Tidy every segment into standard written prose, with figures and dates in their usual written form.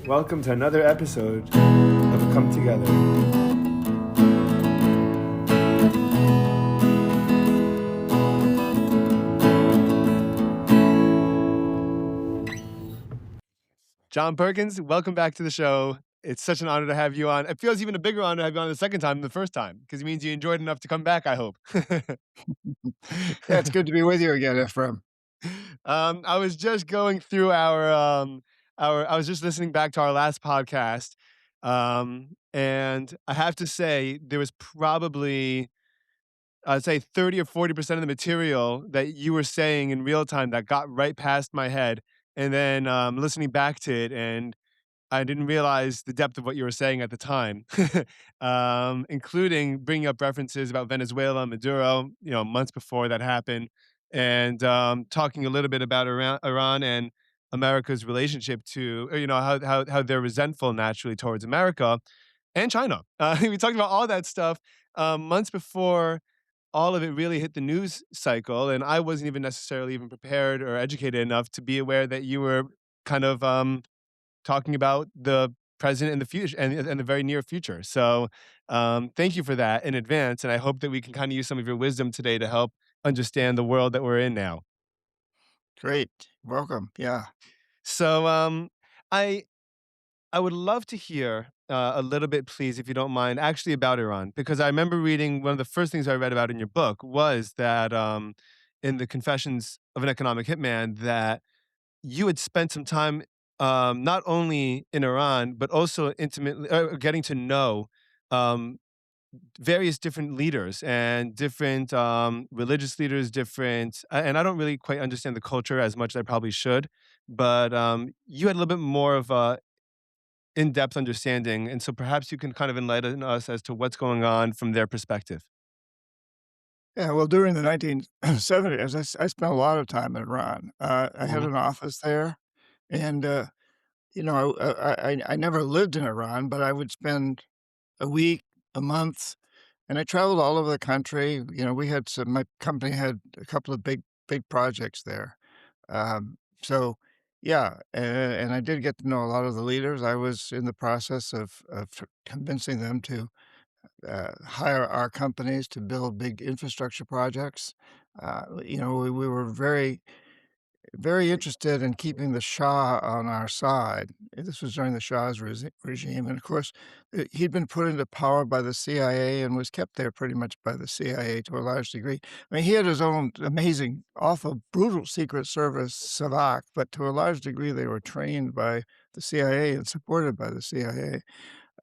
Welcome to another episode of Come Together. John Perkins, welcome back to the show. It's such an honor to have you on. It feels even a bigger honor to have you on the second time than the first time, because it means you enjoyed enough to come back, I hope. Yeah, it's good to be with you again, Ephraim. I was just going through I was just listening back to our last podcast, and I have to say there was probably, I'd say 30 or 40% of the material that you were saying in real time that got right past my head, and then, listening back to it, and I didn't realize the depth of what you were saying at the time, including bringing up references about Venezuela, Maduro, months before that happened, and talking a little bit about Iran and America's relationship to, how they're resentful naturally towards America and China. We talked about all that stuff months before all of it really hit the news cycle, and I wasn't even necessarily even prepared or educated enough to be aware that you were kind of talking about the present and the future and the very near future. So, thank you for that in advance, and I hope that we can kind of use some of your wisdom today to help understand the world that we're in now. Great. Welcome. Yeah. So, I I would love to hear a little bit, please, if you don't mind, actually about Iran, because I remember reading one of the first things I read about in your book was that in the Confessions of an Economic Hitman that you had spent some time, not only in Iran, but also intimately getting to know um, various different leaders and different religious leaders, and I don't really quite understand the culture as much as I probably should, but you had a little bit more of a in-depth understanding, and so perhaps you can kind of enlighten us as to what's going on from their perspective. Yeah. Well, during the 1970s, I spent a lot of time in Iran. I had Mhm, an office there, and I never lived in Iran, but I would spend a week, a month, and I traveled all over the country. We had my company had a couple of big projects there. So, yeah, and I did get to know a lot of the leaders. I was in the process of convincing them to hire our companies to build big infrastructure projects. We were very interested in keeping the Shah on our side. This was during the Shah's regime, and of course, he'd been put into power by the CIA and was kept there pretty much by the CIA to a large degree. I mean, he had his own amazing, awful, brutal Secret Service, Savak, but to a large degree, they were trained by the CIA and supported by the CIA.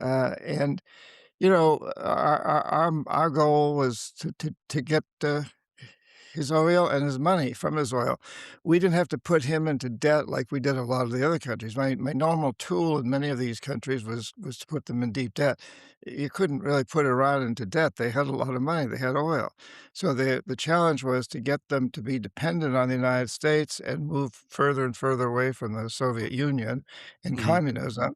And our goal was to get his oil and his money from his oil. We didn't have to put him into debt like we did a lot of the other countries. My normal tool in many of these countries was to put them in deep debt. You couldn't really put Iran into debt. They had a lot of money. They had oil. So the challenge was to get them to be dependent on the United States and move further and further away from the Soviet Union and mhm, communism,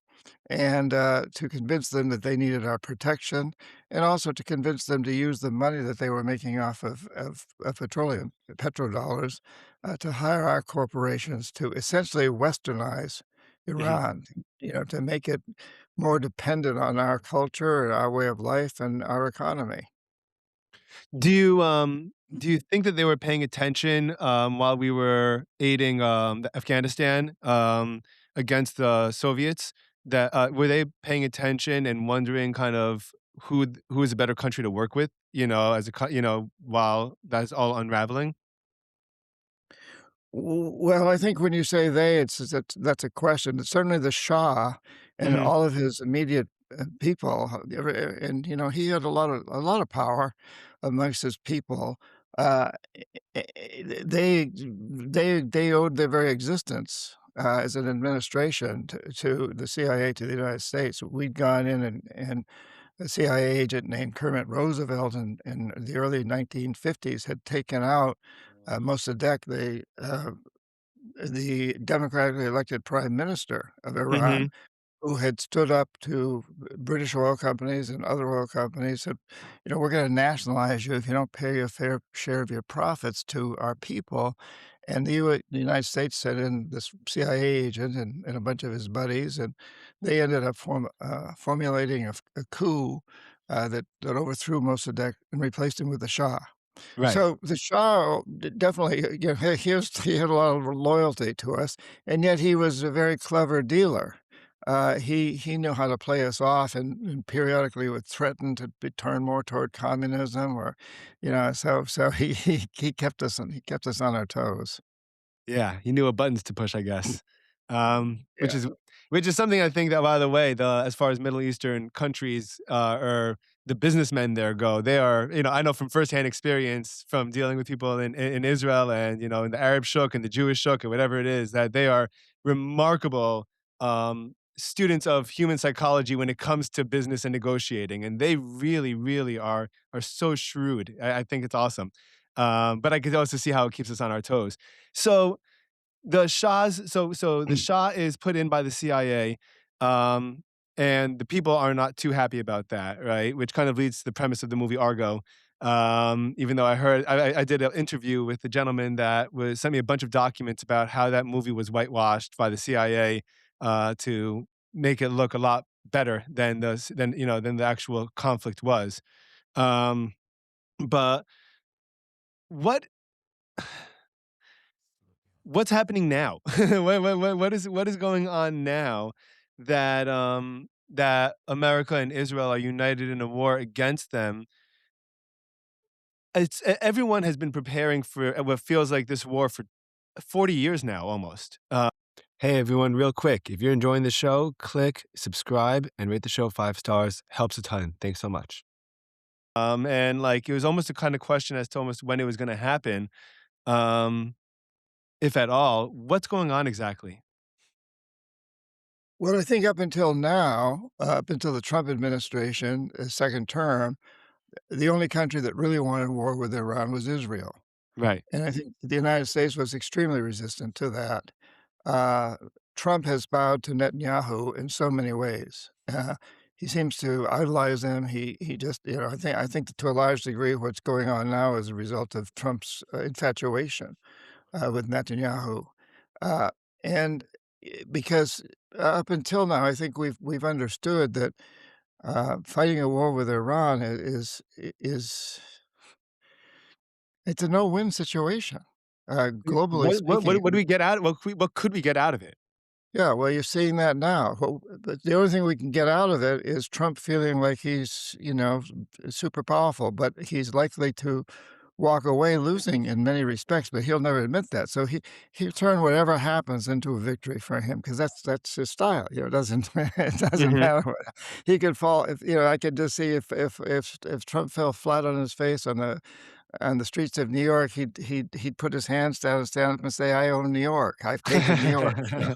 and to convince them that they needed our protection, and also to convince them to use the money that they were making off of petroleum, petrodollars, to hire our corporations to essentially Westernize mhm. Iran, to make it more dependent on our culture and our way of life and our economy. Do you think that they were paying attention, while we were aiding, the Afghanistan, against the Soviets? That, were they paying attention and wondering kind of who is a better country to work with, as while that's all unraveling? Well, I think when you say "they," that's a question. Certainly the Shah and Mhm, all of his immediate, people, and, he had a lot of power amongst his people. They owed their very existence, as an administration to the CIA, to the United States. We'd gone in and a CIA agent named Kermit Roosevelt in the early 1950s had taken out, most of the democratically elected prime minister of Iran, mhm. who had stood up to British oil companies and other oil companies, said, "We're gonna nationalize you if you don't pay a fair share of your profits to our people." And the United States sent in this CIA agent and a bunch of his buddies, and they ended up formulating a coup that overthrew Mossadegh and replaced him with the Shah. Right. So the Shah definitely, you know, he had a lot of loyalty to us, and yet he was a very clever dealer. He knew how to play us off, and periodically would threaten to turn more toward communism, or, you know, so he kept us on our toes. Yeah, he knew what buttons to push, I guess. Yeah. Which is something I think that, by the way, as far as Middle Eastern countries, or the businessmen there go, they are, I know from firsthand experience from dealing with people in Israel and, in the Arab shuk and the Jewish shuk or whatever it is, that they are remarkable, students of human psychology when it comes to business and negotiating, and they really, really are so shrewd. I think it's awesome. But I could also see how it keeps us on our toes. So the Shah is put in by the CIA, um, and the people are not too happy about that, right? Which kind of leads to the premise of the movie Argo. Even though I did an interview with the gentleman that was sent me a bunch of documents about how that movie was whitewashed by the CIA, to make it look a lot better than the actual conflict was. Um, but what what's happening now? What is going on now that America and Israel are united in a war against them? Everyone has been preparing for what feels like this war for 40 years now, almost. Hey everyone, real quick, if you're enjoying the show, click subscribe and rate the show 5 stars. Helps a ton. Thanks so much. And like it was almost a kind of question as to almost when it was going to happen, um, if at all. What's going on exactly? Well, I think up until now, up until the Trump administration, second term, the only country that really wanted war with Iran was Israel. Right. And I think the United States was extremely resistant to that. Uh, Trump has bowed to Netanyahu in so many ways. He seems to idolize him. He just, you know, I think that to a large degree, what's going on now is a result of Trump's infatuation with Netanyahu, uh, and because up until now, I think we've understood that fighting a war with Iran is it's a no-win situation, globally speaking. What do we get out what could we get out of it? Yeah, well, you're seeing that now. But the only thing we can get out of it is Trump feeling like he's, you know, super powerful, but he's likely to walk away losing in many respects, but he'll never admit that. So he'll turn whatever happens into a victory for him because that's his style. You know, it doesn't it doesn't Mhm. matter what he could fall. If you know, I could just see if Trump fell flat on his face on the streets of New York, he'd put his hands down and stand up and say, "I own New York. I've taken New York." You know?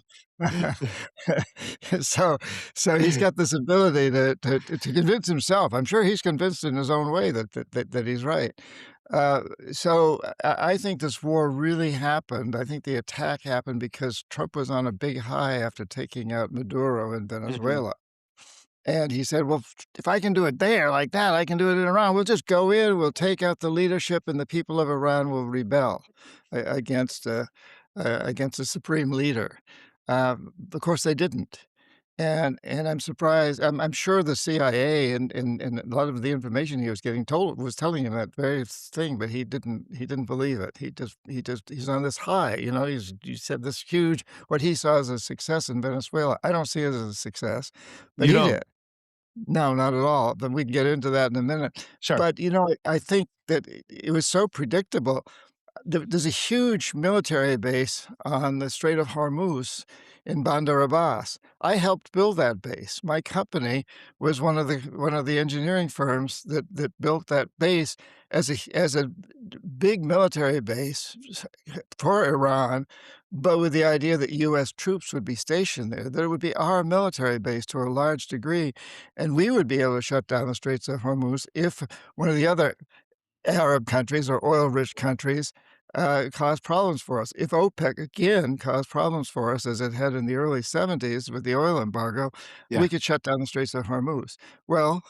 So so he's got this ability to convince himself. I'm sure he's convinced in his own way that he's right. Uh, so I think this war really happened. I think the attack happened because Trump was on a big high after taking out Maduro in Mhm. Venezuela. And he said, "Well, if I can do it there like that, I can do it in Iran. We'll just go in, we'll take out the leadership, and the people of Iran will rebel against the supreme leader." Of course, they didn't. And I'm surprised. I'm sure the CIA and a lot of the information he was getting told was telling him that very thing, but he didn't believe it. He's on this high, you know. He said this huge what he saw as a success in Venezuela. I don't see it as a success, but You he don't? did. No, not at all, but we can get into that in a minute. Sure. But, you know, I think that it was so predictable. There's a huge military base on the Strait of Hormuz in Bandar Abbas. I helped build that base. My company was one of the engineering firms that built that base as a big military base for Iran, but with the idea that US troops would be stationed there. There would be our military base to a large degree, and we would be able to shut down the Straits of Hormuz if one of the other Arab countries or oil-rich countries, cause problems for us. If OPEC again caused problems for us as it had in the early '70s with the oil embargo, Yeah. we could shut down the Straits of Hormuz. Well,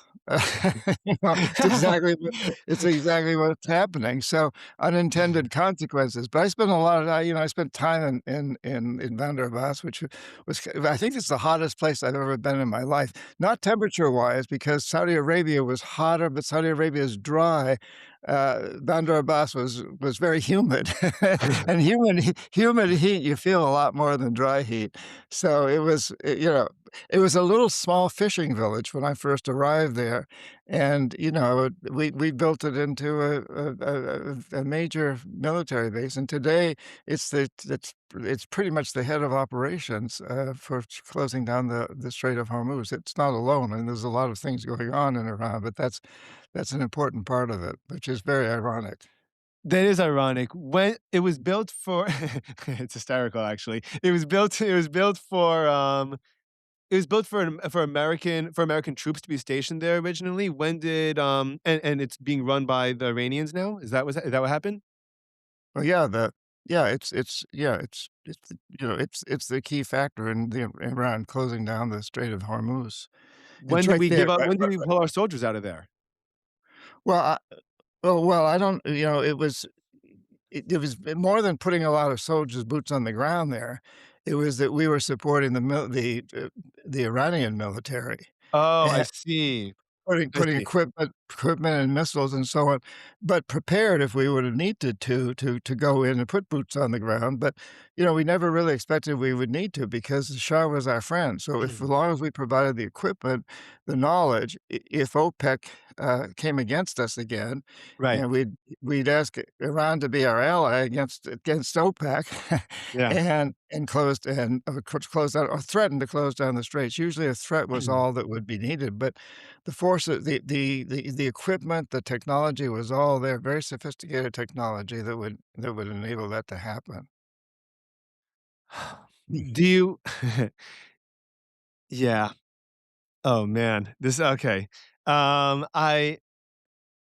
You know, it's exactly what's happening, so unintended consequences, but I spent a lot of I spent time in Bandar Abbas, which was I think it's the hottest place I've ever been in my life, not temperature-wise, because Saudi Arabia was hotter, but Saudi Arabia is dry. Bandar Abbas was very humid, and humid heat, you feel a lot more than dry heat, so it was a little small fishing village when I first arrived there, and, we built it into a major military base, and today it's pretty much the head of operations, for closing down the Strait of Hormuz. It's not alone, and there's a lot of things going on in Iran, but that's an important part of it, which is very ironic. That is ironic. When it was built for it's hysterical actually. It was built for American troops to be stationed there originally. When did, and it's being run by the Iranians now? Is that what happened? Well, yeah, it's the key factor in the Iran closing down the Strait of Hormuz. It's right there, When did we pull our soldiers out of there? well, I I don't it was more than putting a lot of soldiers' boots on the ground there. It was that we were supporting the Iranian military, Oh, I and see. I putting see. equipment and missiles and so on, but prepared if we would have needed to go in and put boots on the ground, but, we never really expected we would need to because the Shah was our friend, so if as long as we provided the equipment, the knowledge, if OPEC, came against us again, Right. and we'd ask Iran to be our ally against OPEC Yeah. and close down or threaten to close down the straits. Usually, a threat was all that would be needed, but the force of the equipment, the technology was all there, very sophisticated technology that would enable that to happen. Do you Yeah. Oh, man. Okay. Um, I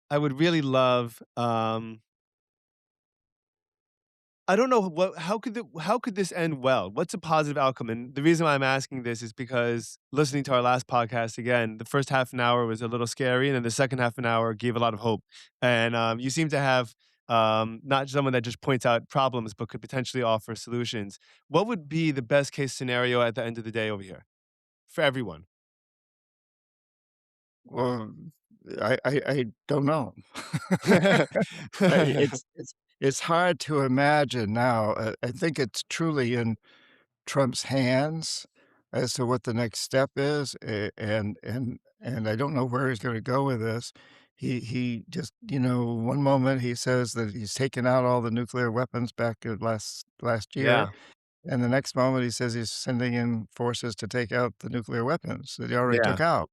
I would really love, I don't know how could this end well? What's a positive outcome? And the reason why I'm asking this is because listening to our last podcast again, the first half an hour was a little scary, and then the second half an hour gave a lot of hope. And you seem to have not someone that just points out problems, but could potentially offer solutions. What would be the best case scenario at the end of the day over here for everyone? Well, I don't know. It's hard to imagine now. I think it's truly in Trump's hands as to what the next step is, and I don't know where he's gonna go with this. He just one moment he says that he's taken out all the nuclear weapons back last year, Yeah, and the next moment he says he's sending in forces to take out the nuclear weapons that he already yeah. took out.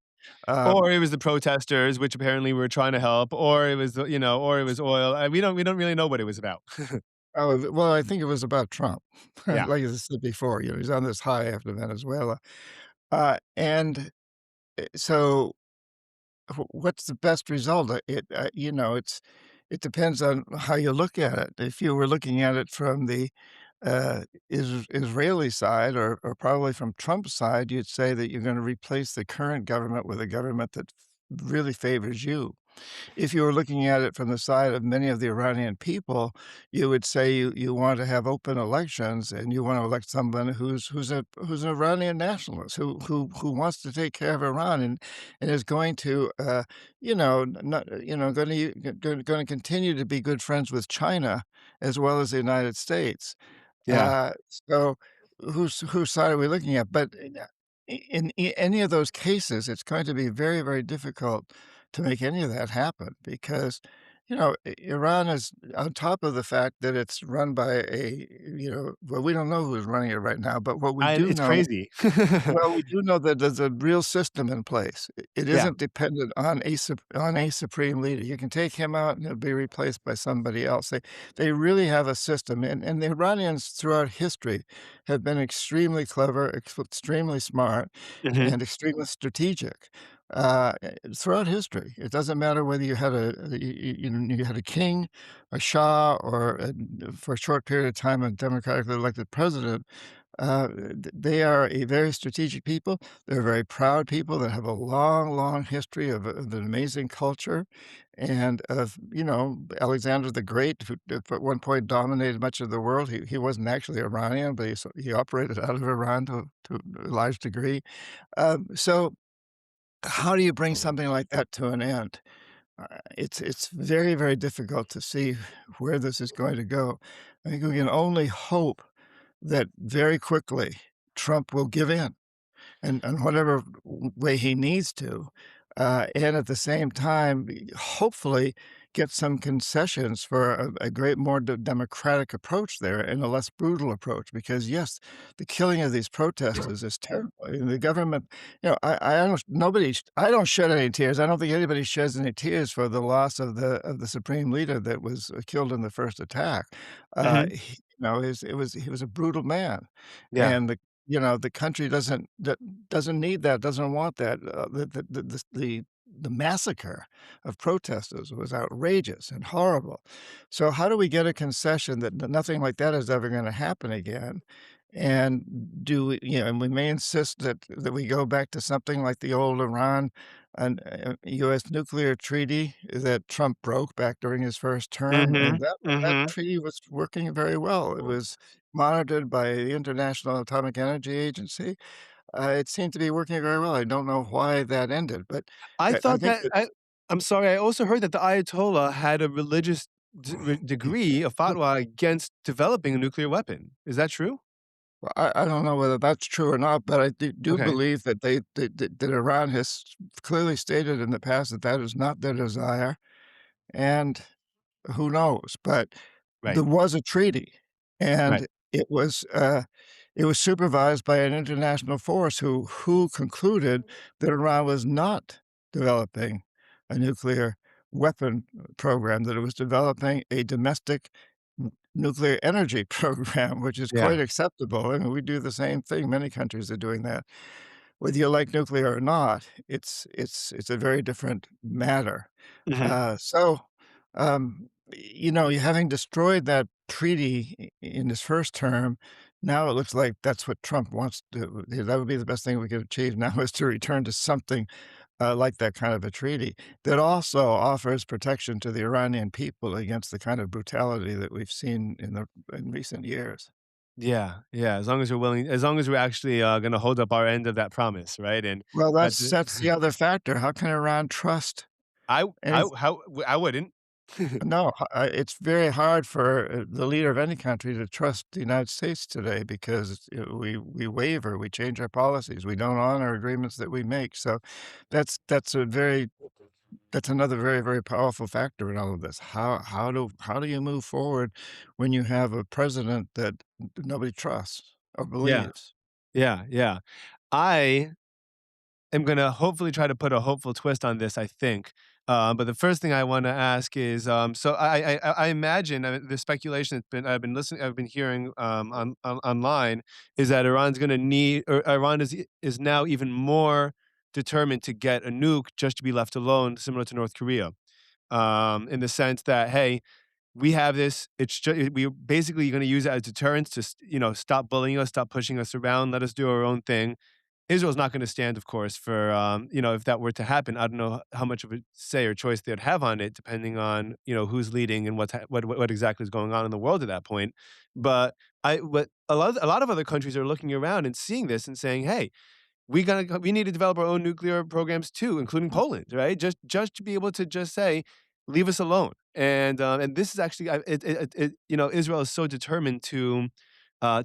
Um, Or it was the protesters, which apparently were trying to help, or it was or it was oil. We don't really know what it was about. well, I think it was about Trump. Yeah. Like I said before, he's on this high after Venezuela. And, so what's the best result? It depends on how you look at it. If you were looking at it from the, Israeli side or probably from Trump's side, you'd say that you're gonna replace the current government with a government that really favors you. If you were looking at it from the side of many of the Iranian people, you would say you want to have open elections and you want to elect someone who's an Iranian nationalist who wants to take care of Iran and is going to not going to continue to be good friends with China as well as the United States. Yeah. So whose side are we looking at? But any of those cases, it's going to be very, very difficult to make any of that happen because, Iran is on top of the fact that it's run by well, we don't know who's running it right now, but what we do It's know crazy. we do know that there's a real system in place. It Yeah. isn't dependent on a supreme leader. You can take him out and he'll be replaced by somebody else. They really have a system, and the Iranians throughout history have been extremely clever, extremely smart, Mhm. and extremely strategic. Throughout history, it doesn't matter whether you had you had a king, a shah, or for a short period of time a democratically elected president. They are a very strategic people. They're very proud people that have a long, long history of an amazing culture and of, Alexander the Great, who at one point dominated much of the world. He wasn't actually Iranian, but he operated out of Iran to a large degree. So how do you bring something like that to an end? It's very, very difficult to see where this is going to go. I think we can only hope that very quickly Trump will give in and whatever way he needs to, and at the same time, hopefully get some concessions for a great more democratic approach there and a less brutal approach. Because yes, the killing of these protesters is terrible. And the government, I don't shed any tears. I don't think anybody sheds any tears for the loss of the supreme leader that was killed in the first attack. Mhm. He was a brutal man, Yeah. and the country doesn't need that, doesn't want that. The massacre of protesters was outrageous and horrible. So how do we get a concession that nothing like that is ever gonna happen again? And and we may insist that we go back to something like the old Iran and US nuclear treaty that Trump broke back during his first term, and Mhm. that Mhm. treaty was working very well. It was monitored by the International Atomic Energy Agency. It seemed to be working very well. I don't know why that ended, but I I thought think that that I'm sorry, I also heard that the Ayatollah had a religious degree, a fatwa against developing a nuclear weapon. Is that true? well, I don't know whether that's true or not, but I do Okay. believe that that Iran has clearly stated in the past that that is not their desire, and who knows? But Right. there was a treaty, Right. and it was supervised by an international force who concluded that Iran was not developing a nuclear weapon program, that it was developing a domestic nuclear energy program, which is Yeah. quite acceptable. I mean, we do the same thing. Many countries are doing that. Whether you like nuclear or not, it's a very different matter. Mhm. Having destroyed that treaty in his first term, now it looks like that's what Trump wants to do. That would be the best thing we could achieve now is to return to something like that kind of a treaty that also offers protection to the Iranian people against the kind of brutality that we've seen in recent years. Yeah, yeah, as long as we're actually, gonna hold up our end of that promise, right? And Well, that's that's the other factor. How can Iran trust any I wouldn't. No, it's very hard for, the leader of any country to trust the United States today because, we waver, we change our policies, we don't honor agreements that we make, so that's that's a very that's another very, very powerful factor in all of this. How do you move forward when you have a president that nobody trusts or Yeah, believes? yeah, yeah. I am gonna hopefully try to put a hopeful twist on this, I think. But the first thing I wanna ask is, so I imagine, the speculation I've been listening I've been hearing, online is that Iran is now even more determined to get a nuke just to be left alone, similar to North Korea. In the sense that, "Hey, we have this. We're basically going to use it as deterrence to, stop bullying us, stop pushing us around, let us do our own thing." Israel's not going to stand, of course, for if that were to happen. I don't know how much of a say or choice they'd have on it, depending on who's leading and what exactly is going on in the world at that point. But what a lot of other countries are looking around and seeing this and saying, "Hey, we need to develop our own nuclear programs too, including Poland, right? Just to be able to just say, leave us alone." And this is actually Israel is so determined to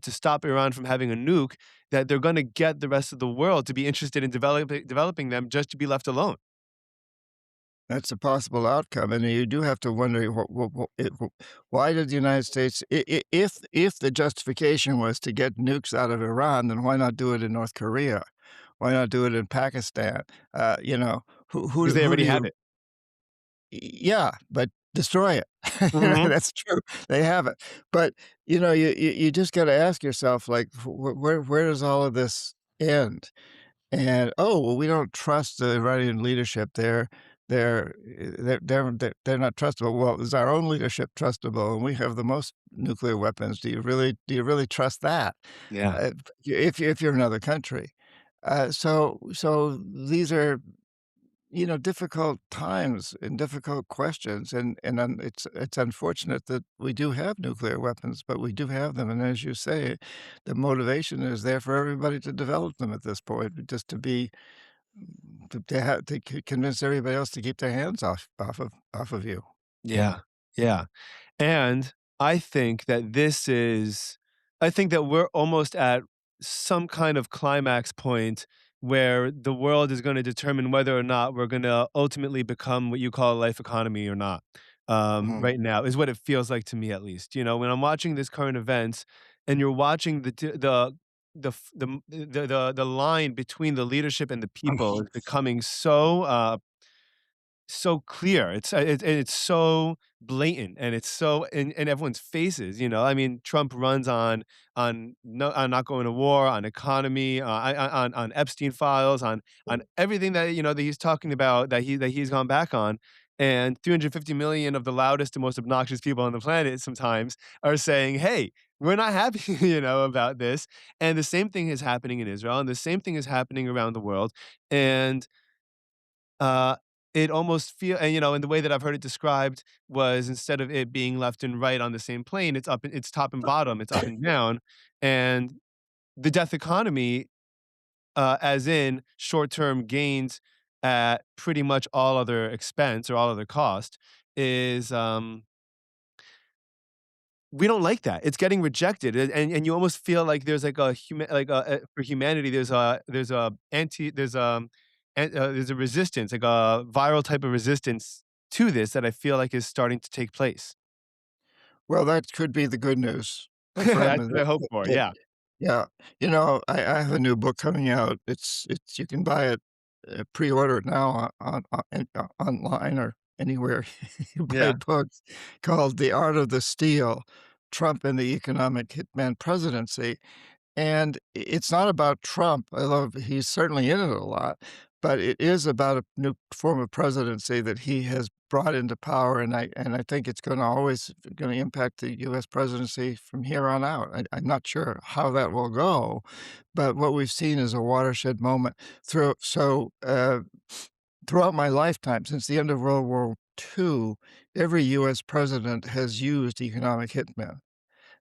stop Iran from having a nuke that they're going to get the rest of the world to be interested in developing them just to be left alone. That's a possible outcome, and you do have to wonder why did the United States if the justification was to get nukes out of Iran, then why not do it in North Korea? Why not do it in Pakistan? Because they Who do already have you it. Yeah, but destroy it. Hmm. That's true. They have it. But, you just gotta ask yourself, like, where does all of this end? And, "Oh, well, we don't trust the Iranian leadership there. they're not trustable. Well, is our own leadership trustable? And we have the most nuclear weapons. Do you really trust that? Yeah. Uh, if you're another country? So these are, difficult times and difficult questions, and it's unfortunate that we do have nuclear weapons, but we do have them, and as you say, the motivation is there for everybody to develop them at this point, just to convince everybody else to keep their hands off of you. Yeah. Yeah. And I think that we're almost at some kind of climax point where the world is gonna determine whether or not we're gonna ultimately become what you call a life economy or not. Mhm. Right now is what it feels like to me at least. When I'm watching this current events and you're watching the line between the leadership and the people is becoming so clear. It's so blatant, and it's so in everyone's faces. I mean, Trump runs on not going to war, on economy, on Epstein files, on everything that he's talking about that he's gone back on. And 350 million of the loudest and most obnoxious people on the planet sometimes are saying, "Hey, we're not happy, about this." And the same thing is happening in Israel, and the same thing is happening around the world. And uh, it almost and the way that I've heard it described was instead of it being left and right on the same plane, it's top and bottom, it's up and down. And the death economy, as in short-term gains at pretty much all other expense or all other cost, is we don't like that. It's getting rejected, and you almost feel like there's like a human like for humanity, there's a resistance, like a viral type of resistance to this that I feel like is starting to take place. Well, that could be the good news, my friend, That's and what I hope for, yeah. yeah. I have a new book coming out. It's you can buy it, pre-order it now online or anywhere you buy Yeah. books, called The Art of the Steal: Trump and the Economic Hitman Presidency. And it's not about Trump, although he's certainly in it a lot, but it is about a new form of presidency that he has brought into power, and I think it's gonna impact the US presidency from here on out. I'm not sure how that will go, but what we've seen is a watershed moment throughout my lifetime, since the end of World War II, every US president has used economic hitmen.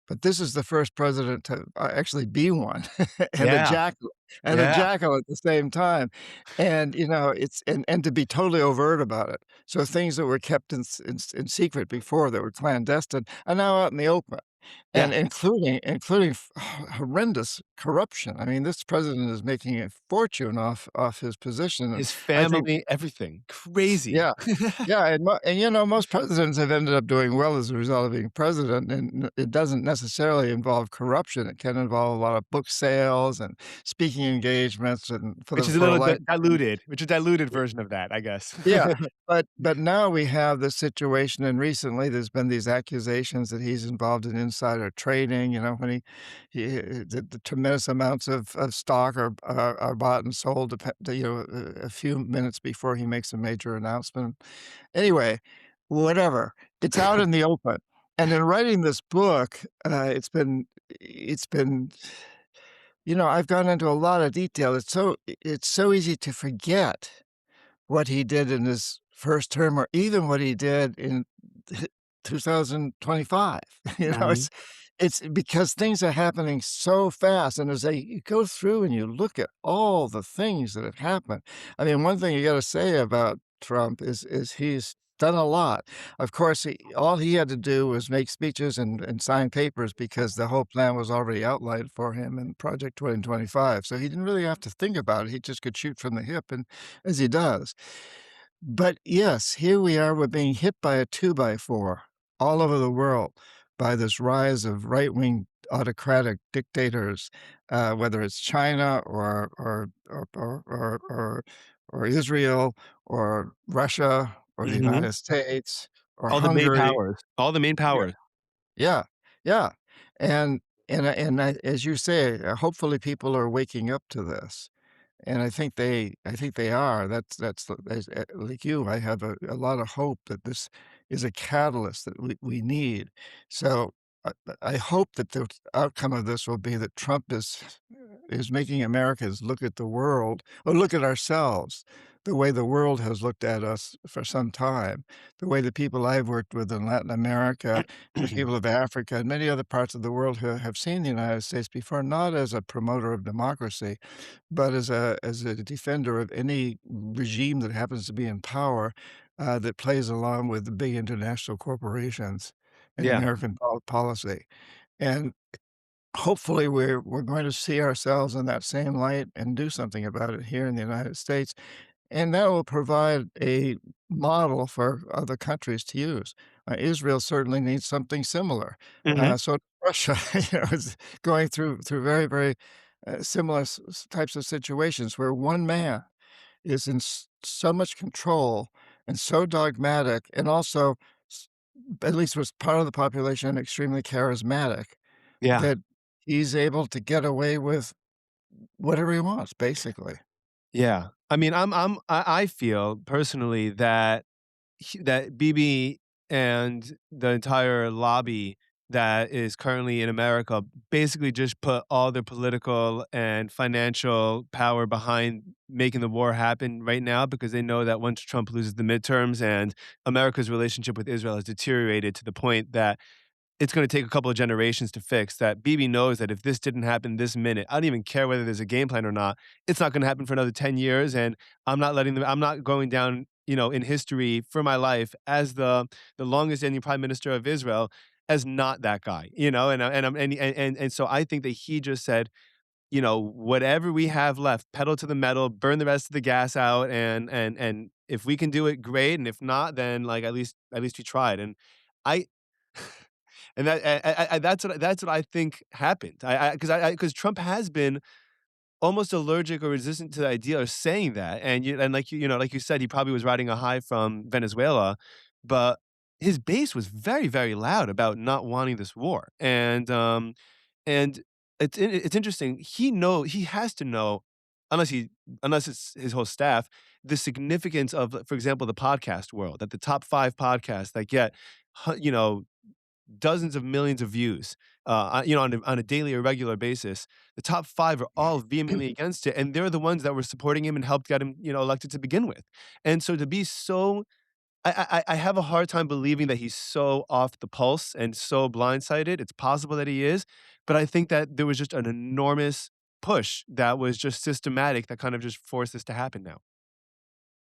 But this is the first president to, actually be one, and a Yeah. jackal Yeah. at the same time, and, it's and to be totally overt about it. So things that were kept in secret before, that were clandestine, are now out in the open, and Yeah. including horrendous corruption. I mean, this president is making a fortune off his position, and His I think family, everything. Crazy. yeah. Yeah, and most presidents have ended up doing well as a result of being president, and it doesn't necessarily involve corruption. It can involve a lot of book sales and speaking engagements and Which is a for a little life. diluted version of that, I guess. Yeah, but now we have this situation, and recently there's been these accusations that he's involved in insider trading, when the tremendous amounts of stock are bought and sold a few minutes before he makes a major announcement. Anyway, whatever. It's out in the open, and in writing this book, it's been I've gone into a lot of detail. It's so easy to forget what he did in his first term or even what he did in 2025. Mhm. It's because things are happening so fast, and as you go through and you look at all the things that have happened, I mean, one thing you gotta say about Trump is he's done a lot. Of course, all he had to do was make speeches and sign papers because the whole plan was already outlined for him in Project 2025, so he didn't really have to think about it, he just could shoot from the hip, and as he does. But yes, here we are, we're being hit by a 2 by 4 all over the world by this rise of right-wing autocratic dictators, whether it's China or Israel or Russia or the Mhm. United States or All the main Hungary. powers. All the main Yeah. powers. Yeah, yeah, and as you say, hopefully people are waking up to this. and I think they are. That's the like you, I have a lot of hope that this is a catalyst that we need. So, I hope that the outcome of this will be that Trump is making Americans look at the world or look at ourselves the way the world has looked at us for some time, the way the people I've worked with in Latin America, the people of Africa, and many other parts of the world who have seen the United States before, not as a promoter of democracy, but as a defender of any regime that happens to be in power, that plays along with the big international corporations and Yeah. American policy. And hopefully, we're going to see ourselves in that same light and do something about it here in the United States, and that will provide a model for other countries to use. Israel certainly needs something similar. Mhm. So Russia, is going through very, very, similar types of situations where one man is in so much control and so dogmatic and also, s at least was part of the population, extremely charismatic, Yeah. that he's able to get away with whatever he wants, basically. Yeah. I mean, I feel personally that that Bibi and the entire lobby that is currently in America basically just put all their political and financial power behind making the war happen right now because they know that once Trump loses the midterms and America's relationship with Israel has deteriorated to the point that it's gonna take a couple of generations to fix, that Bibi knows that if this didn't happen this minute, I don't even care whether there's a game plan or not, it's not gonna happen for another 10 years, and I'm not going down, in history for my life as the longest standing prime minister of Israel as not that guy, and I'm and so I think that he just said, "Whatever we have left, pedal to the metal, burn the rest of the gas out, and if we can do it, great, and if not, then, like, at least we tried," and I and that's what I think happened. Because Trump has been almost allergic or resistant to the idea of saying that, and like you said, he probably was riding a high from Venezuela, but his base was very, very loud about not wanting this war, and it's interesting. He has to know, unless he unless it's his whole staff, the significance of, for example, the podcast world, that the top 5 podcasts that get, dozens of millions of views, on a daily or regular basis. The top 5 are all vehemently against it, and they're the ones that were supporting him and helped get him, elected to begin with. And so to be so I have a hard time believing that he's so off the pulse and so blindsided. It's possible that he is, but I think that there was just an enormous push that was just systematic that kind of just forced this to happen now.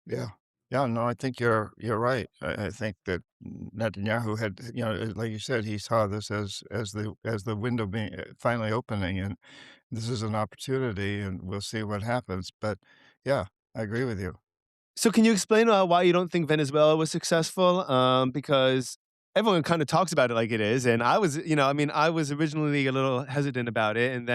Yeah. Yeah, no, I think you're right. I think that Netanyahu had, like you said, he saw this as the window being finally opening, and this is an opportunity, and we'll see what happens. But yeah, I agree with you. So can you explain, why you don't think Venezuela was successful? Because everyone kind of talks about it like it is, and I was originally a little hesitant about it, and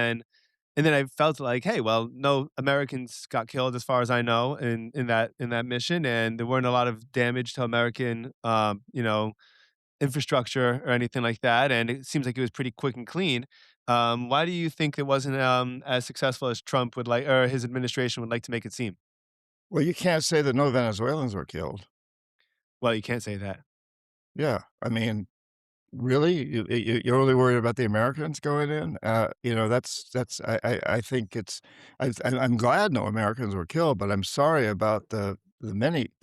then I felt like, hey, well, no Americans got killed as far as I know in that mission, and there weren't a lot of damage to American, infrastructure or anything like that, and it seems like it was pretty quick and clean. Why do you think it wasn't, as successful as Trump would like, or his administration would like to make it seem? Well, you can't say that no Venezuelans were killed. Well, you can't say that. Yeah, I mean, really? You're only worried about the Americans going in? That's I think I'm glad no Americans were killed, but I'm sorry about the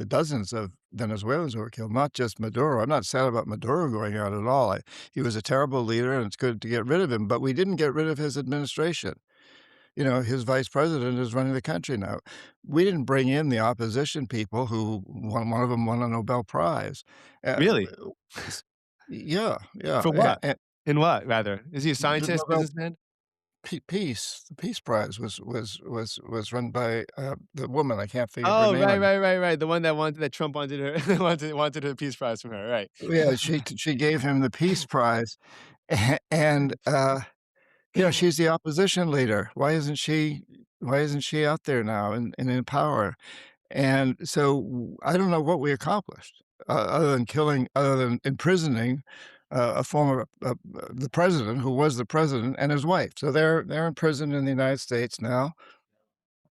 dozens of Venezuelans who were killed, not just Maduro. I'm not sad about Maduro going out at all. He was a terrible leader, and it's good to get rid of him, but we didn't get rid of his administration. His vice president is running the country now. We didn't bring in the opposition people who one of them won a Nobel Prize. Uh, Really? s Yeah, yeah, For a what? In what, rather? Is he a the scientist, Nobel businessman? Peace Prize was run by, the woman, I can't think of her Oh, name. right, right, right, right, the one that Trump wanted her wanted a peace prize from her, right. Yeah, she gave him the Peace Prize, and, she's the opposition leader. Why isn't she out there now and in power? And so I don't know what we accomplished, other than imprisoning a former the president who was the president and his wife. So they're in prison in the United States now,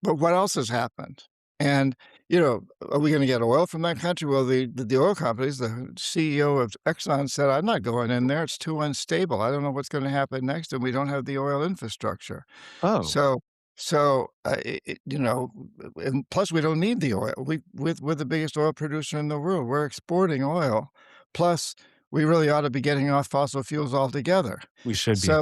But what else has happened? And, you know, are we gonna get oil from that country? Well, the oil companies, the CEO of Exxon said, "I'm not going in there, it's too unstable. I don't know what's gonna happen next, and we don't have the oil infrastructure." Oh, So you know, and plus we don't need the oil. We're the biggest oil producer in the world. We're exporting oil. Plus, we really ought to be getting off fossil fuels altogether. we should be.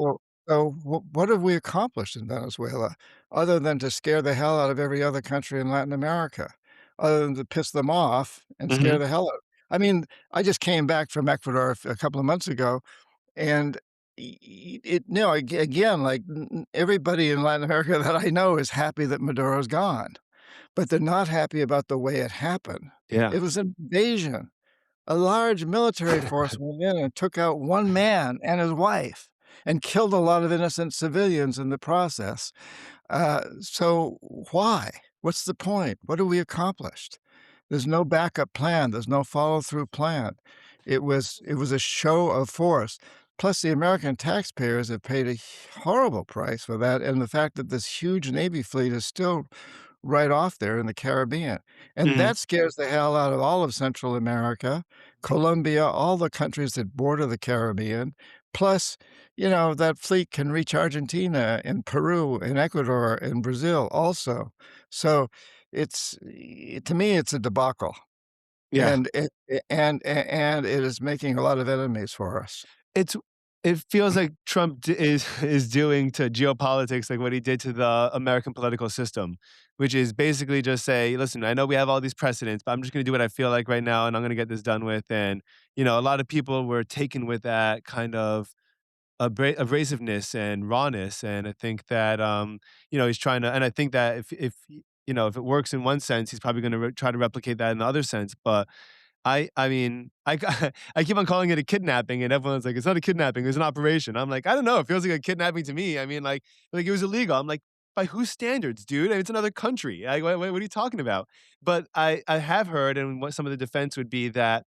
So what have we accomplished in Venezuela other than to scare the hell out of every other country in Latin America, other than to piss them off and scare Mhm, the hell out. I mean, I just came back from Ecuador a couple of months ago, and it no, again, like, everybody in Latin America that I know is happy that Maduro's gone, but they're not happy about the way it happened. yeah. It was an invasion. A large military force went in and took out one man and his wife and killed a lot of innocent civilians in the process. So why? What's the point? What have we accomplished? There's no backup plan. There's no follow-through plan. It was a show of force. Plus, the American taxpayers have paid a horrible price for that, and the fact that this huge Navy fleet is still right off there in the Caribbean, and Mhm, that scares the hell out of all of Central America, Colombia, all the countries that border the Caribbean. Plus, you know, that fleet can reach Argentina and Peru and Ecuador and Brazil also. So to me, it's a debacle, yeah. and and it is making a lot of enemies for us. It's it feels like Trump is doing to geopolitics like what he did to the American political system, which is basically just say, "Listen, I know we have all these precedents, but I'm just gonna do what I feel like right now, and I'm gonna get this done with." And, you know, a lot of people were taken with that kind of abrasiveness and rawness, and I think that, you know, he's trying to and I think that if, you know, if it works in one sense, he's probably gonna try to replicate that in the other sense, but I mean, I keep on calling it a kidnapping, and everyone's like, "It's not a kidnapping, it was an operation." I'm like, "I don't know, it feels like a kidnapping to me." I mean, like it was illegal. I'm like, "By whose standards, dude? It's another country. Like, what are you talking about?" But I have heard, and what some of the defense would be that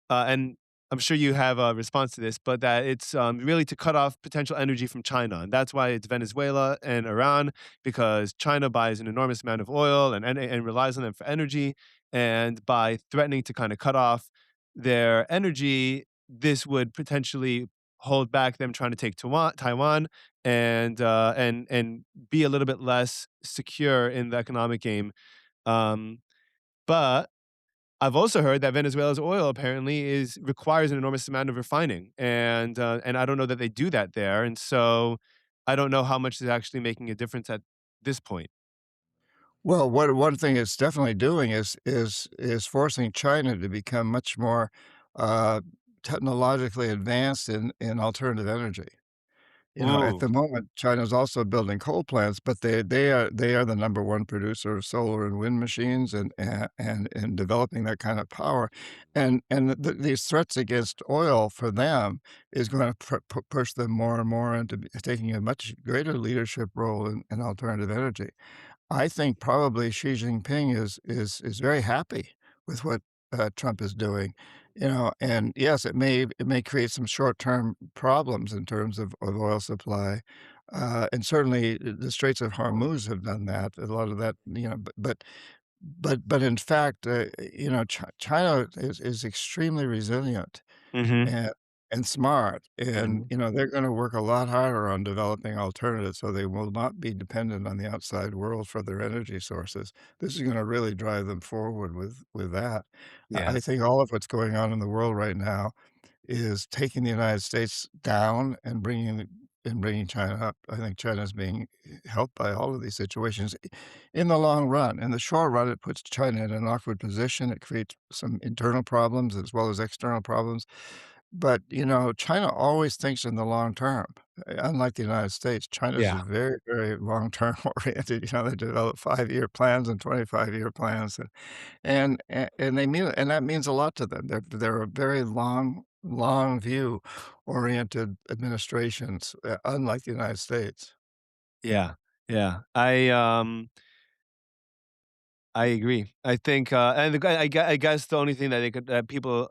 and I'm sure you have a response to this, but that it's really to cut off potential energy from China. And that's why it's Venezuela and Iran, because China buys an enormous amount of oil and relies on them for energy. And by threatening to kind of cut off their energy, this would potentially hold back them trying to take Taiwan and be a little bit less secure in the economic game. Um, but I've also heard that Venezuela's oil apparently is requires an enormous amount of refining, and I don't know that they do that there, and so I don't know how much is actually making a difference at this point. Well, what one thing it's definitely doing is forcing China to become much more, uh, technologically advanced in alternative energy. You know, at Ooh, the moment, China's also building coal plants, but they are the number 1 producer of solar and wind machines and developing that kind of power, and these threats against oil for them is gonna push them more and more into taking a much greater leadership role in alternative energy. I think probably Xi Jinping is very happy with what, Trump is doing, you know, and yes, it may create some short-term problems in terms of oil supply, and certainly the Straits of Hormuz have done that, a lot of that, you know, but in fact, you know, China is extremely resilient mhm, and smart, and, mhm, you know, they're gonna work a lot harder on developing alternatives so they will not be dependent on the outside world for their energy sources. This is gonna really drive them forward with that. I yeah, think all of what's going on in the world right now is taking the United States down and bringing China up. I think China's being helped by all of these situations in the long run. In the short run, it puts China in an awkward position. It creates some internal problems as well as external problems. But, you know, China always thinks in the long term. Unlike the United States, China's yeah, very, very long-term oriented. You know, they develop 5-year plans and 25-year plans, and they mean and that means a lot to them. They're a very long view oriented administrations, unlike the United States. yeah, yeah. I agree. I think, and I guess the only thing that they could that people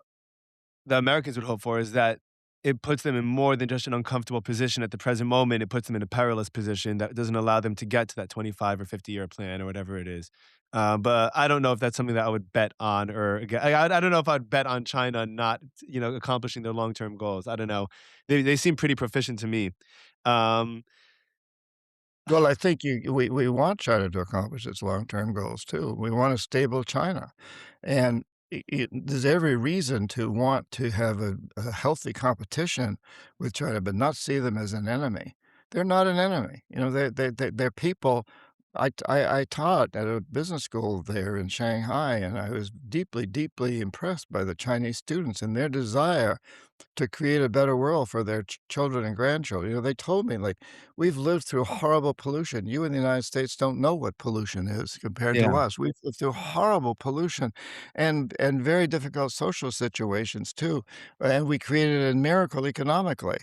the Americans would hope for is that it puts them in more than just an uncomfortable position at the present moment. It puts them in a perilous position that doesn't allow them to get to that 25 or 50-year plan or whatever it is. But I don't know if that's something that I would bet on or I don't know if I'd bet on China not, accomplishing their long-term goals. I don't know. They seem pretty proficient to me. Um, Well, I think we want China to accomplish its long-term goals too. We want a stable China, and there's every reason to want to have a healthy competition with China, but not see them as an enemy. They're not an enemy. You know, they're people. I taught at a business school there in Shanghai, and I was deeply, deeply impressed by the Chinese students and their desire to create a better world for their children and grandchildren. You know, they told me, like, "We've lived through horrible pollution. You in the United States don't know what pollution is compared to yeah. us. We've lived through horrible pollution and very difficult social situations too, and we created a miracle economically."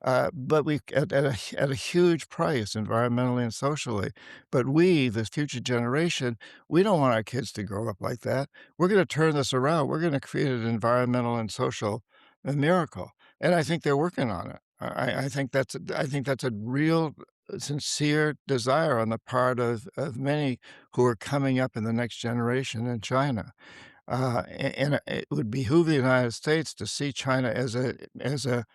But we at a huge price environmentally and socially. But we, the future generation, we don't want our kids to grow up like that. We're gonna turn this around. We're gonna create an environmental and social miracle, and I think they're working on it. I think that's a real, sincere desire on the part of many who are coming up in the next generation in China. And it would behoove the United States to see China as a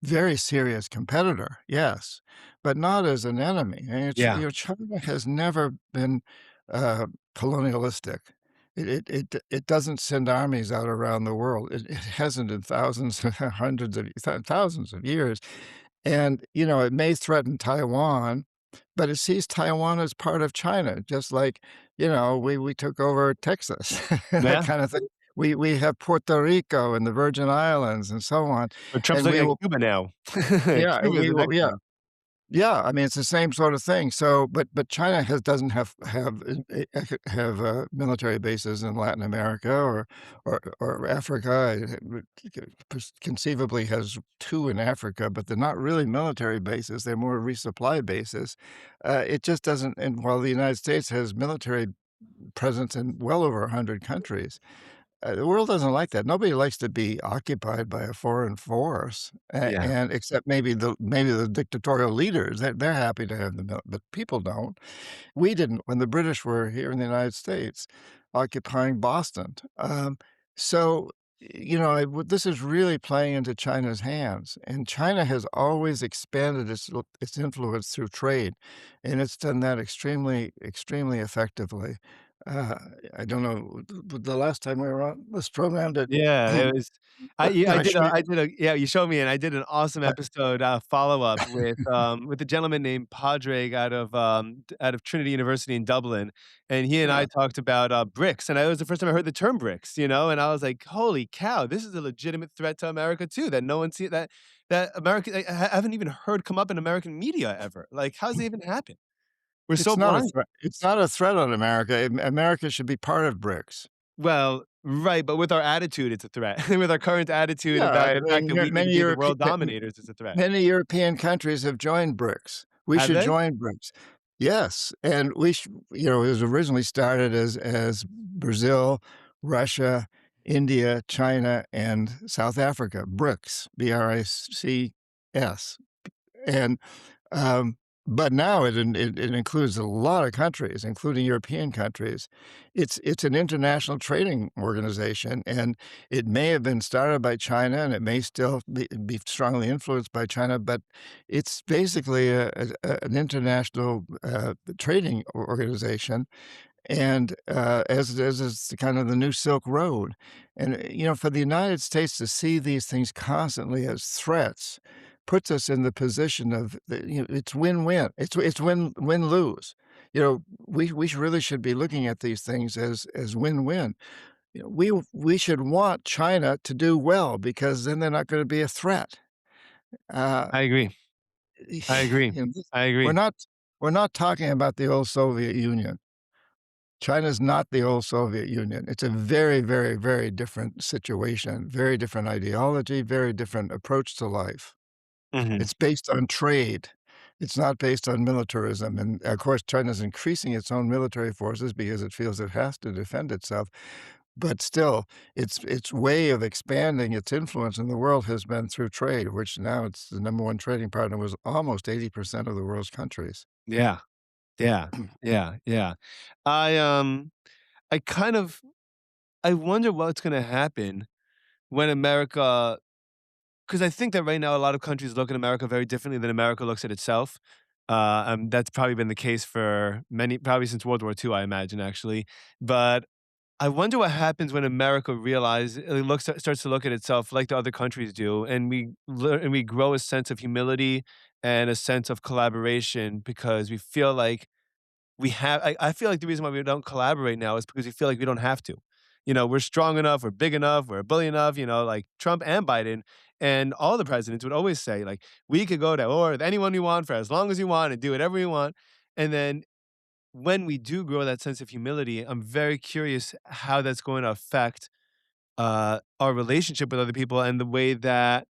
very serious competitor, yes, but not as an enemy, and Yeah. China has never been, uh, colonialistic. It doesn't send armies out around the world. It hasn't in thousands, hundreds of thousands of years, and, it may threaten Taiwan, but it sees Taiwan as part of China, just like, we took over Texas, that Yeah. kind of thing. We have Puerto Rico and the Virgin Islands and so on, But Trump's and we looking at will Cuba now. yeah, and Cuba is we the will next yeah. one. Yeah, I mean, it's the same sort of thing. So, but China doesn't have military bases in Latin America or Africa. Conceivably has 2 in Africa, but they're not really military bases. They're more resupply bases. It just doesn't. And while the United States has military presence in well over 100 countries, the world doesn't like that. Nobody likes to be occupied by a foreign force, Yeah. and except maybe the dictatorial leaders. They're happy to have the but people don't. We didn't when the British were here in the United States, occupying Boston. So, this is really playing into China's hands, and China has always expanded its influence through trade, and it's done that extremely, extremely effectively. Uh, I don't know, the last time we were on this program that Yeah, it was did I show you? yeah, you showed me, and I did an awesome episode, follow-up with a gentleman named Padraig out of Trinity University in Dublin, and he and I Yeah. talked about, BRICS, and it was the first time I heard the term BRICS, and I was like, "Holy cow, this is a legitimate threat to America too, that no one see that America I haven't even heard come up in American media ever. Like, how's it even happen? We're so It's not a blind." threat. It's not a threat on America. America should be part of BRICS. Well, right, but with our attitude, it's a threat. With our current attitude Yeah, about I the fact mean, that we need to many be the European world dominators, it's a threat. many European countries have joined BRICS. We Have should they? join BRICS. Yes, and it was originally started as Brazil, Russia, India, China, and South Africa, BRICS, BRICS, and Um, but now it includes a lot of countries, including European countries. It's an international trading organization, and it may have been started by China, and it may still be strongly influenced by China, but it's basically an international trading organization, and as is the kind of the new Silk Road. And for the United States to see these things constantly as threats puts us in the position of it's win-win. It's win-lose. We really should be looking at these things as win-win. We should want China to do well because then they're not going to be a threat. Uh, I agree. I agree. you know, I we're agree. not we're not talking about the old Soviet Union. China's not the old Soviet Union. It's a very, very, very different situation, very different ideology, very different approach to life. Mhm. It's based on trade. It's not based on militarism. And of course, China's increasing its own military forces because it feels it has to defend itself. but still, its way of expanding its influence in the world has been through trade, which now it's the number 1 trading partner was almost 80% of the world's countries. Yeah. Yeah. Yeah. Yeah. I, um, I kind of I wonder what's gonna happen when America, because I think that right now a lot of countries look at America very differently than America looks at itself. That's probably been the case for many, probably since World War II, I imagine, actually. But I wonder what happens when America starts to look at itself like the other countries do, and we grow a sense of humility and a sense of collaboration because we feel like I feel like the reason why we don't collaborate now is because we feel like we don't have to. We're strong enough, we're big enough, we're bully enough, like Trump and Biden and all the presidents would always say, like, we could go to war with anyone we want for as long as we want and do whatever we want. And then when we do grow that sense of humility, I'm very curious how that's going to affect our relationship with other people and the way that,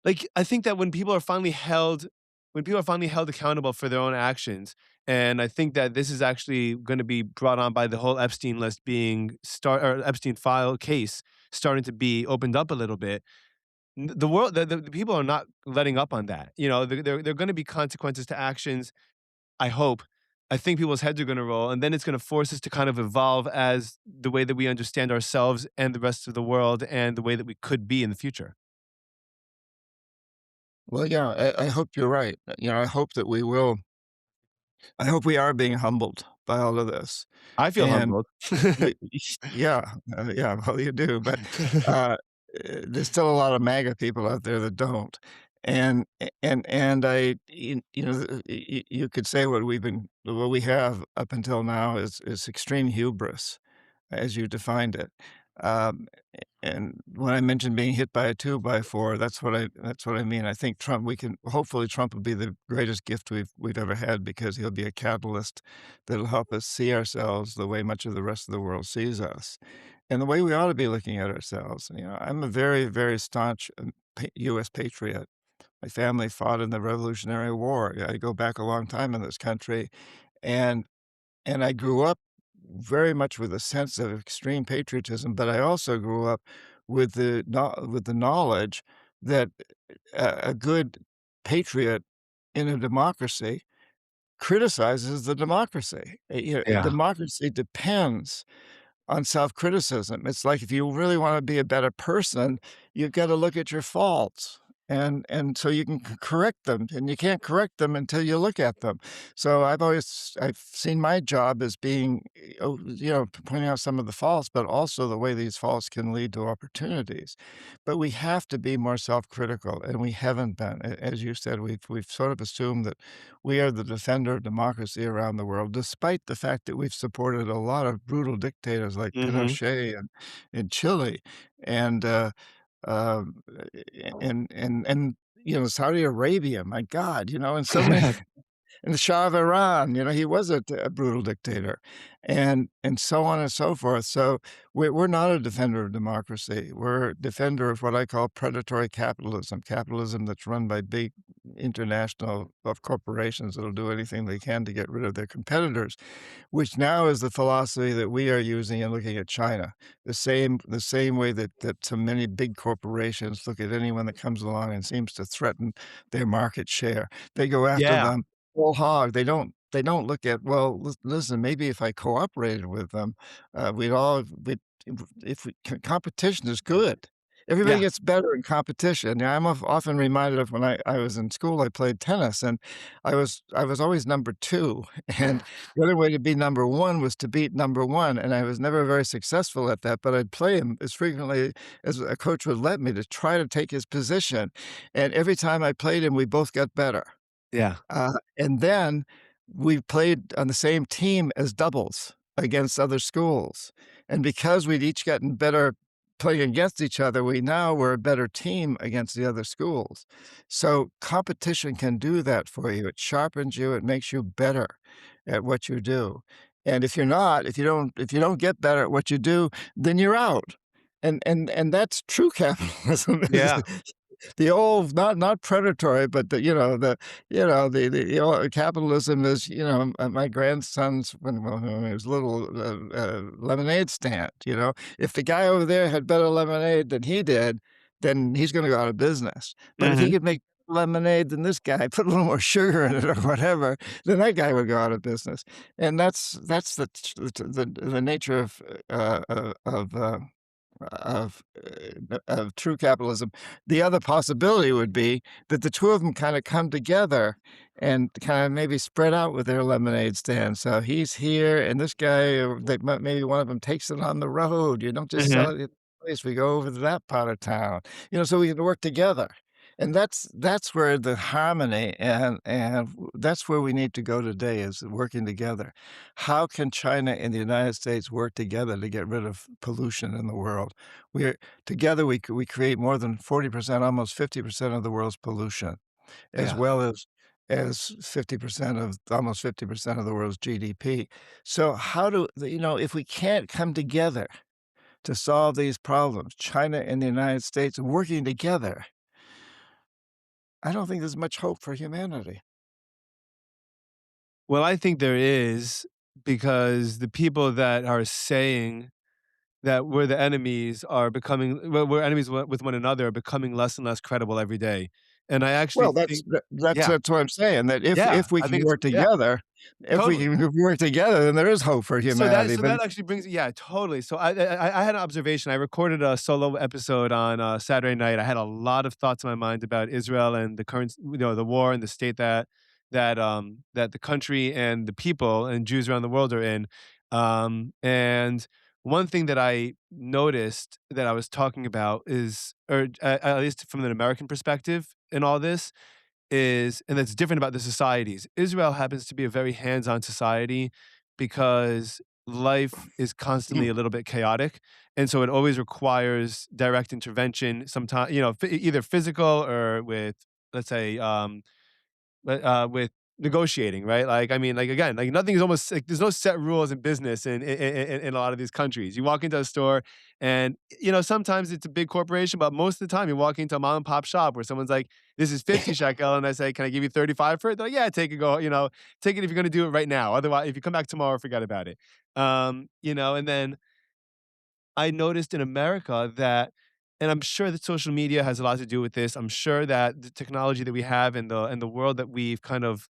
like, I think that when people are finally held accountable for their own actions, and I think that this is actually gonna be brought on by the whole Epstein list being start or Epstein file case starting to be opened up a little bit. The people are not letting up on that. There are gonna be consequences to actions, I hope. I think people's heads are gonna roll, and then it's gonna force us to kind of evolve as the way that we understand ourselves and the rest of the world and the way that we could be in the future. Well, yeah, I hope you're right. I hope that we will I hope we are being humbled by all of this, I feel and humbled. we yeah, yeah, well, you do, but, uh, there's still a lot of MAGA people out there that don't, and you could say what we have up until now is extreme hubris, as you defined it, um, and when I mentioned being hit by a 2 by 4, that's what I mean. I think Trump will be the greatest gift we've ever had because he'll be a catalyst that'll help us see ourselves the way much of the rest of the world sees us, and the way we ought to be looking at ourselves. I'm a very, very staunch, US patriot. My family fought in the Revolutionary War. I go back a long time in this country, and I grew up very much with a sense of extreme patriotism, but I also grew up with the knowledge that a good patriot in a democracy criticizes the democracy. Yeah. Democracy depends on self-criticism. It's like if you really wanna be a better person, you've gotta look at your faults, and so you can correct them, and you can't correct them until you look at them. So I've seen my job as being, pointing out some of the faults, but also the way these faults can lead to opportunities. But we have to be more self-critical, and we haven't been. As you said, we've sort of assumed that we are the defender of democracy around the world, despite the fact that we've supported a lot of brutal dictators like Mhm. Pinochet and in Chile, and um, Saudi Arabia. My God, and so many and the Shah of Iran, he was a brutal dictator, and so on and so forth. So we're not a defender of democracy. We're a defender of what I call predatory capitalism, capitalism that's run by big international corporations that'll do anything they can to get rid of their competitors, which now is the philosophy that we are using in looking at China. The same way that so many big corporations look at anyone that comes along and seems to threaten their market share. They go after Yeah. them whole hog. They don't look at, "Well, listen, maybe if I cooperated with them, we'd if we competition is good." Everybody Yeah. gets better in competition. Yeah, I'm often reminded of when I was in school, I played tennis, and I was always number 2, and the only way to be number 1 was to beat number 1, and I was never very successful at that, but I'd play him as frequently as a coach would let me to try to take his position, and every time I played him, we both got better. Yeah. And then we played on the same team as doubles against other schools, and because we'd each gotten better playing against each other, we now were a better team against the other schools. So competition can do that for you. It sharpens you, it makes you better at what you do. And if you don't get better at what you do, then you're out. And that's true capitalism. Yeah. the old not predatory, but the old capitalism is, my grandson's when he was little, lemonade stand, If the guy over there had better lemonade than he did, then he's gonna go out of business. But if he Mhm. could make lemonade than this guy, put a little more sugar in it or whatever, then that guy would go out of business. And that's the nature of true capitalism. The other possibility would be that the two of them kinda come together and kinda maybe spread out with their lemonade stand. So he's here, and this guy, maybe one of them takes it on the road. You don't just sell Mhm. it at the place. We go over to that part of town, so we can work together. And that's where the harmony and that's where we need to go today is working together. How can China and the United States work together to get rid of pollution in the world? We're together we create more than 40%, almost 50% of the world's pollution, as Yeah. well as 50% of almost 50% of the world's GDP. So how if we can't come together to solve these problems, China and the United States working together, I don't think there's much hope for humanity. Well, I think there is because the people that are saying that we're the enemies are becoming we're enemies with one another are becoming less and less credible every day. And I actually Well, that's think that that's yeah, that's what I'm saying, that yeah, if we I can think it's work yeah, together totally. then there is hope for humanity, So but that actually brings yeah, totally. So I had an observation. I recorded a solo episode on Saturday night. I had a lot of thoughts in my mind about Israel and the current, the war and the state that the country and the people and Jews around the world are in. And one thing that I noticed that I was talking about is, or at least from an American perspective in all this, is and that's different about the societies. Israel happens to be a very hands-on society because life is constantly a little bit chaotic, and so it always requires direct intervention, sometimes, either physical or with, let's say, with negotiating, right? Like, I mean, like, again, like, nothing is almost like there's no set rules in business in a lot of these countries. You walk into a store and, sometimes it's a big corporation, but most of the time you walk into a mom and pop shop where someone's like, "This is 50 shekel," and I say, "Can I give you 35 for it?" They're like, "Yeah, take it, go, take it if you're gonna do it right now. Otherwise, if you come back tomorrow, forget about it." And then I noticed in America that and I'm sure that social media has a lot to do with this. I'm sure that the technology that we have and the world that we've kind of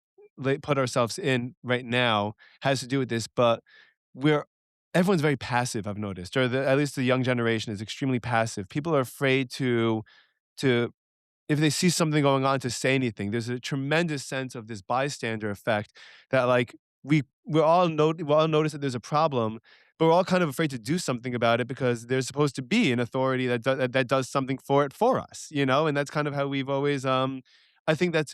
put ourselves in right now has to do with this, but we're everyone's very passive, I've noticed, or at least the young generation is extremely passive. People are afraid to if they see something going on to say anything. There's a tremendous sense of this bystander effect that like we all notice that there's a problem, but we're all kind of afraid to do something about it because there's supposed to be an authority that does something for it for us, and that's kind of how we've always I think that's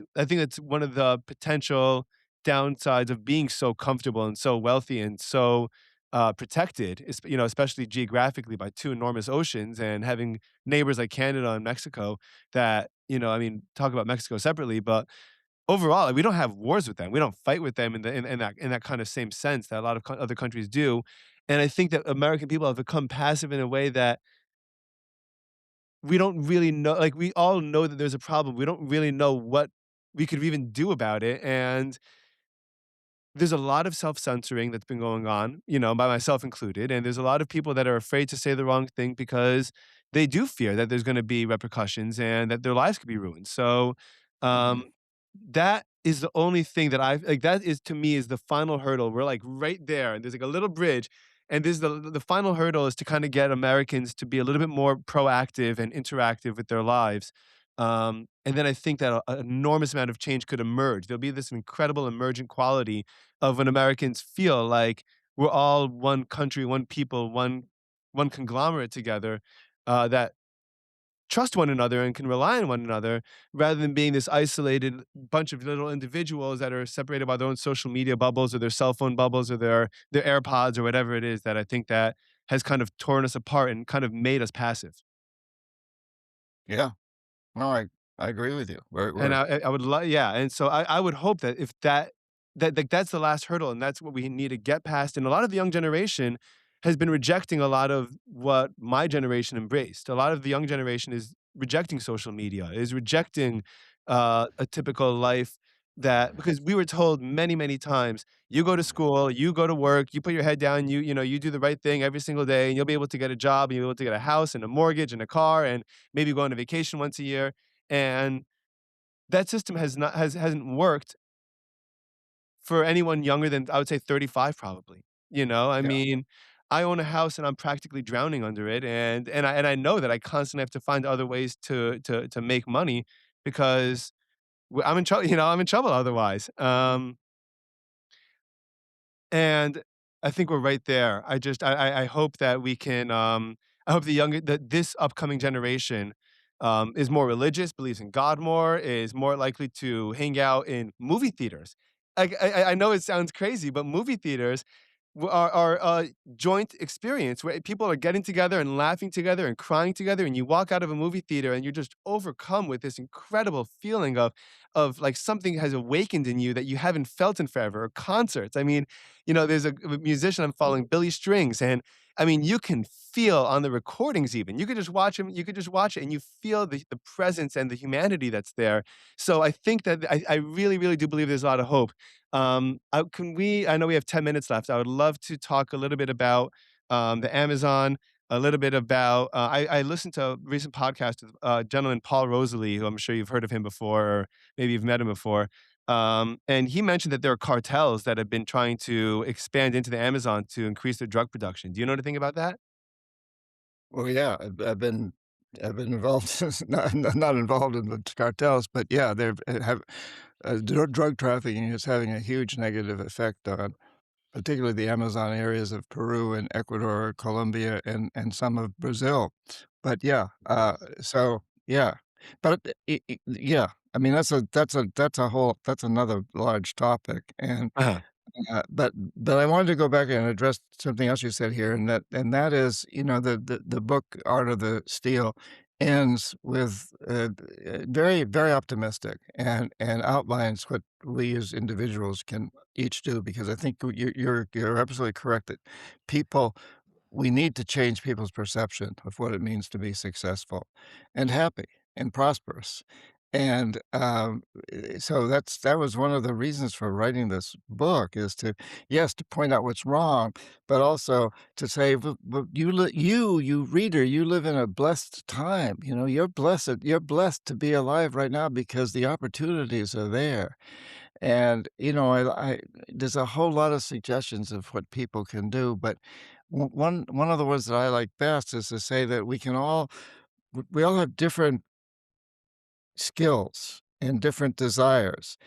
one of the potential downsides of being so comfortable and so wealthy and so protected, especially geographically by two enormous oceans and having neighbors like Canada and Mexico that, I mean, talk about Mexico separately, but overall, like, we don't have wars with them. We don't fight with them in that kind of same sense that a lot of other countries do. And I think that American people have become passive in a way that we don't really know. Like, we all know that there's a problem. We don't really know what we could even do about it. And there's a lot of self-censoring that's been going on, by myself included, and there's a lot of people that are afraid to say the wrong thing because they do fear that there's gonna be repercussions and that their lives could be ruined. So, Mhm. um, that is the only thing that I like, that is to me is the final hurdle. We're, like, right there, and there's, like, a little bridge, and this is the final hurdle is to kinda get Americans to be a little bit more proactive and interactive with their lives. And then I think that an enormous amount of change could emerge. There'll be this incredible emergent quality of when Americans feel like we're all one country, one people, one conglomerate together, that trust one another and can rely on one another rather than being this isolated bunch of little individuals that are separated by their own social media bubbles or their cell phone bubbles or their AirPods or whatever it is that I think that has kind of torn us apart and kind of made us passive. Yeah. No, I agree with you. And I would love, yeah, and so I would hope that if like, that's the last hurdle, and that's what we need to get past, and a lot of the young generation has been rejecting a lot of what my generation embraced. A lot of the young generation is rejecting social media, is rejecting a typical life that because we were told many, many times, you go to school, you go to work, you put your head down, you do the right thing every single day, and you'll be able to get a job, and you'll be able to get a house and a mortgage and a car, and maybe go on a vacation once a year. And that system hasn't worked for anyone younger than, I would say, 35 probably, you know? I Yeah. mean, I own a house and I'm practically drowning under it, and I know that I constantly have to find other ways to make money because I'm in trouble, I'm in trouble otherwise. And I think we're right there. I hope that we can, I hope that this upcoming generation, is more religious, believes in God more, is more likely to hang out in movie theaters. I know it sounds crazy, but movie theaters are a joint experience where people are getting together and laughing together and crying together, and you walk out of a movie theater and you're just overcome with this incredible feeling of like something has awakened in you that you haven't felt in forever. Or concerts. I mean, there's a musician I'm following, Billy Strings, and I mean, you can feel on the recordings even. You could just watch him, you could just watch it and you feel the presence and the humanity that's there. So I think that I really, really do believe there's a lot of hope. I know we have 10 minutes left. I would love to talk a little bit about the Amazon, a little bit about, I listened to a recent podcast with a gentleman, Paul Rosalie, who I'm sure you've heard of him before, or maybe you've met him before. And he mentioned that there are cartels that have been trying to expand into the Amazon to increase their drug production. Do you know anything about that? Well, yeah, I've been involved, not involved in the cartels, but yeah, they've have drug trafficking is having a huge negative effect on particularly the Amazon areas of Peru and Ecuador, Colombia, and some of Brazil. But yeah, so yeah, but yeah, I mean that's a whole that's another large topic, and Uh-huh. but I wanted to go back and address something else you said here, and that is, the book Art of the Steal ends with, very, very optimistic and outlines what we as individuals can each do, because I think you're absolutely correct that people we need to change people's perception of what it means to be successful and happy and prosperous. And so that was one of the reasons for writing this book is to, yes, to point out what's wrong, but also to say, "But you reader, you live in a blessed time. You're blessed to be alive right now because the opportunities are there." And, I there's a whole lot of suggestions of what people can do, but one of the ones that I like best is to say that we all have different skills and different desires,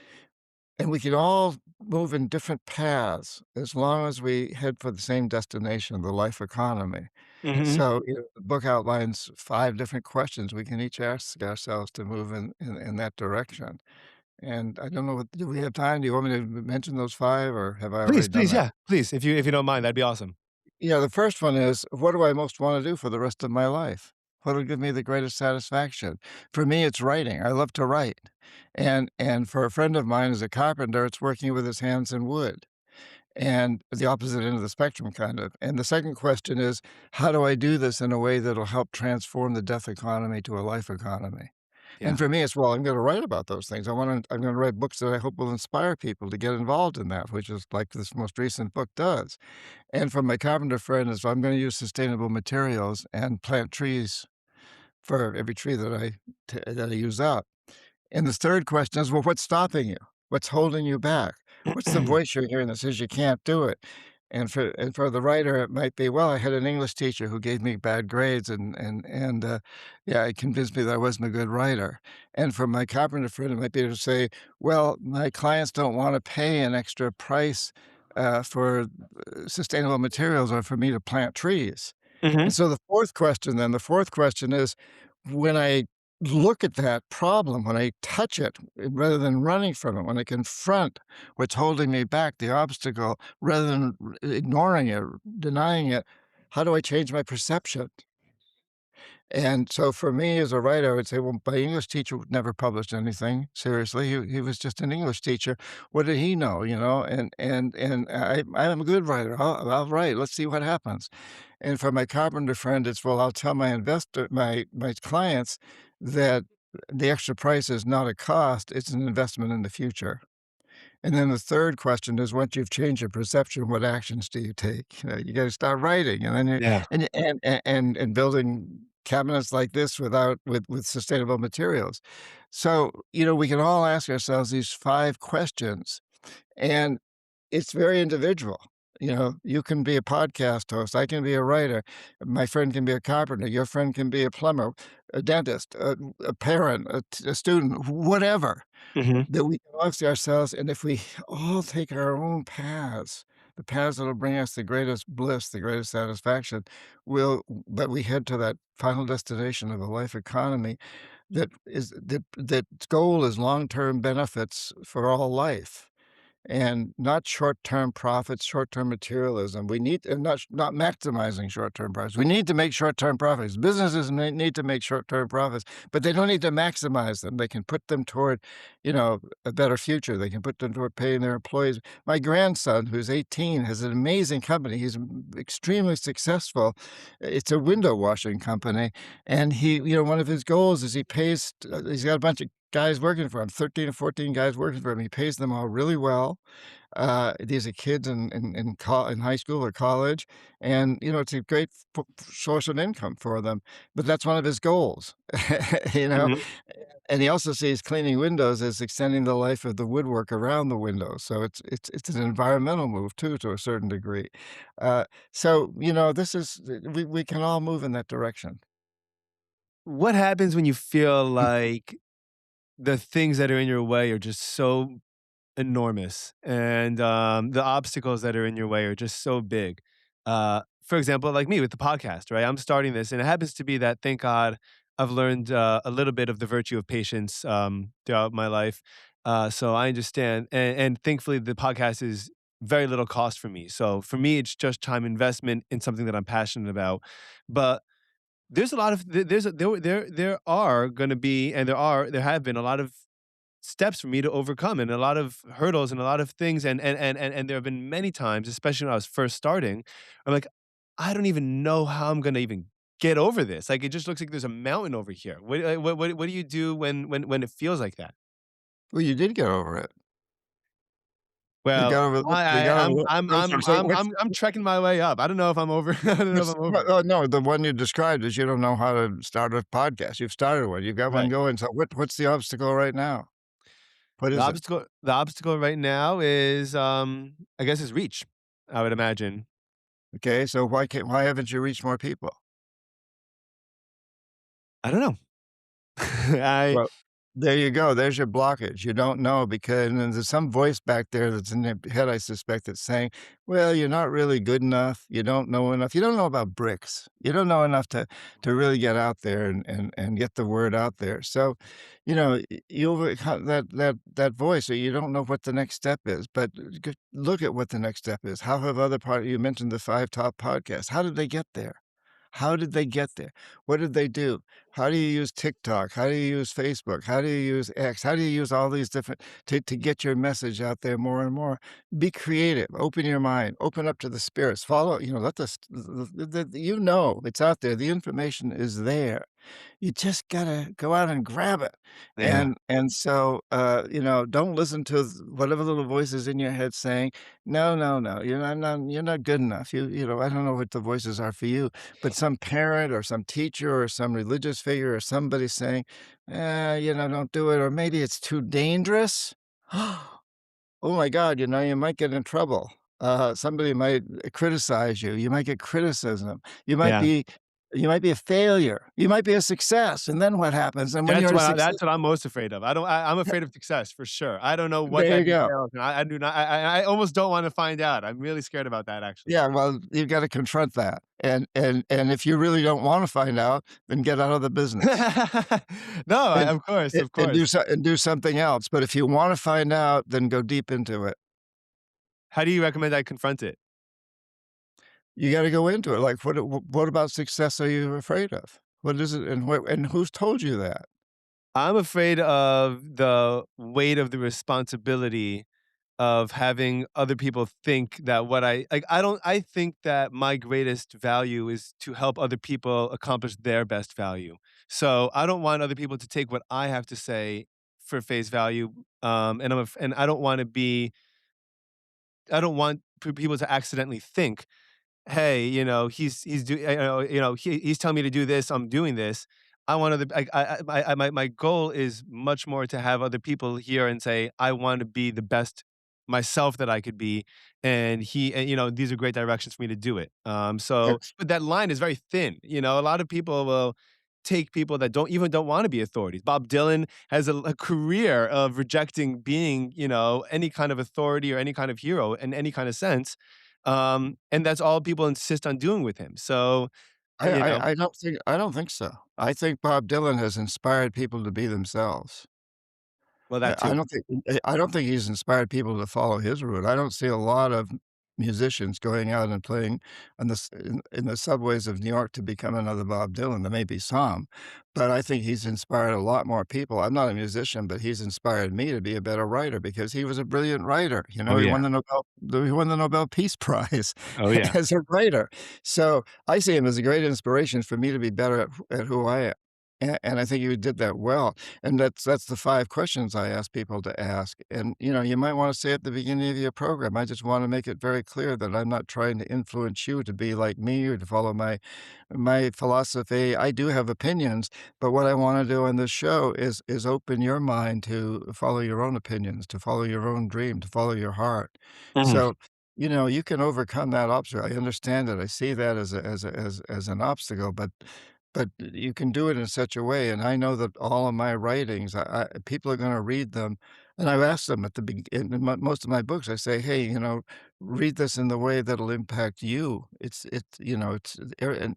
and we can all move in different paths as long as we head for the same destination, the life economy. Mhm. So, the book outlines 5 different questions we can each ask ourselves to move in that direction. And I don't know do we have time? Do you want me to mention those 5, or have I Please, already done please, that? yeah, please, if you don't mind, that'd be awesome. Yeah, the first one is, what do I most wanna do for the rest of my life? What'll give me the greatest satisfaction? For me, it's writing. I love to write. And for a friend of mine who's a carpenter, it's working with his hands in wood, and the opposite end of the spectrum, kind of. And the second question is, how do I do this in a way that'll help transform the death economy to a life economy? And Yeah. for me, it's, well, I'm gonna write about those things. I'm gonna write books that I hope will inspire people to get involved in that, which is like this most recent book does. And for my carpenter friend is, I'm gonna use sustainable materials and plant trees for every tree that I use up. And the third question is, well, what's stopping you? What's holding you back? What's the voice you're hearing that says you can't do it? And for the writer, it might be, well, I had an English teacher who gave me bad grades, and yeah, it convinced me that I wasn't a good writer. And for my carpenter friend, it might be to say, well, my clients don't want to pay an extra price for sustainable materials or for me to plant trees. And Mhm. so the fourth question is, when I look at that problem, when I touch it, rather than running from it, when I confront what's holding me back, the obstacle, rather than ignoring it, denying it, how do I change my perception? And so for me as a writer, I would say, well, my English teacher never published anything. Seriously, he was just an English teacher. What did he know? And I'm a good writer. I'll write. Let's see what happens. And for my carpenter friend, it's, well, I'll tell my clients that the extra price is not a cost, it's an investment in the future. And then the third question is once you've changed your perception, what actions do you take? You gotta start writing and then you Yeah. and building cabinets like this with sustainable materials. So, we can all ask ourselves these 5 questions, and it's very individual. You can be a podcast host, I can be a writer, my friend can be a carpenter, your friend can be a plumber, a dentist, a parent, a student, whatever. Mhm. That we can ask ourselves, and if we all take our own paths, the paths that'll bring us the greatest bliss, the greatest satisfaction, but we head to that final destination of a life economy that goal is long-term benefits for all life and not short-term profits, short-term materialism. We need and not maximizing short-term profits. We need to make short-term profits. Businesses need to make short-term profits, but they don't need to maximize them. They can put them toward, a better future. They can put them toward paying their employees. My grandson, who's 18, has an amazing company. He's extremely successful. It's a window washing company, and one of his goals is he's got a bunch of guys working for him, 13 or 14 guys working for him. He pays them all really well. These are kids in high school or college, and, it's a great source of income for them, but that's one of his goals, you know? Mhm. And he also sees cleaning windows as extending the life of the woodwork around the windows, so it's an environmental move too, to a certain degree. So, this is we can all move in that direction. What happens when you feel like the things that are in your way are just so enormous, and, the obstacles that are in your way are just so big? For example, like me with the podcast, right? I'm starting this, and it happens to be that, thank God, I've learned, a little bit of the virtue of patience, throughout my life, so I understand, and thankfully, the podcast is very little cost for me, so for me, it's just time investment in something that I'm passionate about, but there's a lot of there's a there are gonna be, and there have been a lot of steps for me to overcome and a lot of hurdles and a lot of things, and there have been many times, especially when I was first starting, I'm like, "I don't even know how I'm gonna even get over this." Like, it just looks like there's a mountain over here. What do you do when it feels like that? Well, you did get over it. You Well, got over the you I got over so I'm trekking my way up. I don't know if I'm over I don't know if I'm over it. oh, no, the one you described is you don't know how to start a podcast. You've started one, you've got one Right. going, so what's the obstacle right now? What is it? The obstacle right now is, I guess, is reach, I would imagine. Okay, so why haven't you reached more people? I don't know. I Well, there you go. There's your blockage. You don't know because and there's some voice back there that's in their head, I suspect, that's saying, "Well, you're not really good enough. You don't know enough. You don't know about bricks. You don't know enough to really get out there and get the word out there." So, you overcome that voice, or you don't know what the next step is. But look at what the next step is. How have other part? You mentioned the 5 top podcasts. How did they get there? How did they get there? What did they do? How do you use TikTok? How do you use Facebook? How do you use X? How do you use all these different to get your message out there more and more? Be creative. Open your mind. Open up to the spirits. Follow. Let it's out there. The information is there. You just gotta go out and grab it. Yeah. And so, don't listen to whatever little voices in your head saying, "No, no, no, you're not good enough. I don't know what the voices are for you." But some parent or some teacher or some religious figure or somebody saying, don't do it, or maybe it's too dangerous. Oh my god, you might get in trouble. Somebody might criticize you. You might get criticism. You might Yeah. be you might be a failure. You might be a success, and then what happens? And when you're a success That's what I'm most afraid of. I'm afraid of success for sure. I don't know what there that you go. entails, and I do not I almost don't wanna find out. I'm really scared about that, actually. Yeah, well, you've gotta confront that, and if you really don't wanna find out, then get out of the business, No, and of course, and of course. do something else, but if you wanna find out, then go deep into it. How do you recommend I confront it? You gotta go into it, like, what about success are you afraid of? What is it, and who's told you that? I'm afraid of the weight of the responsibility of having other people think that what I like, I think that my greatest value is to help other people accomplish their best value. So, I don't want other people to take what I have to say for face value, and I don't want people to accidentally think, "Hey, he's do he's telling me to do this, I'm doing this." I want other my goal is much more to have other people hear and say, "I want to be the best myself that I could be," and these are great directions for me to do it. Yes. But that line is very thin. A lot of people will take people that don't want to be authorities. Bob Dylan has a career of rejecting being, any kind of authority or any kind of hero in any kind of sense, and that's all people insist on doing with him. So, I you know I I don't think so. I think Bob Dylan has inspired people to be themselves. well, I that I too. don't think I don't think he's inspired people to follow his route. I don't see a lot of musicians going out and playing on in the subways of New York to become another Bob Dylan. There may be some, but I think he's inspired a lot more people. I'm not a musician, but he's inspired me to be a better writer because he was a brilliant writer. Oh, He yeah. won he won the Nobel Peace Prize Oh, yeah. as a writer. So I see him as a great inspiration for me to be better at who I am. And I think you did that well. And that's the 5 questions I ask people to ask, and, you might wanna say at the beginning of your program, I just wanna make it very clear that I'm not trying to influence you to be like me or to follow my philosophy. I do have opinions, but what I wanna do on this show is open your mind to follow your own opinions, to follow your own dream, to follow your heart. Mhm. So, you can overcome that obstacle. I understand it. I see that as an obstacle, but you can do it in such a way, and I know that all of my writings, people are gonna read them, and I've asked them at the begin in most of my books, I say, "Hey, read this in the way that'll impact you." It's and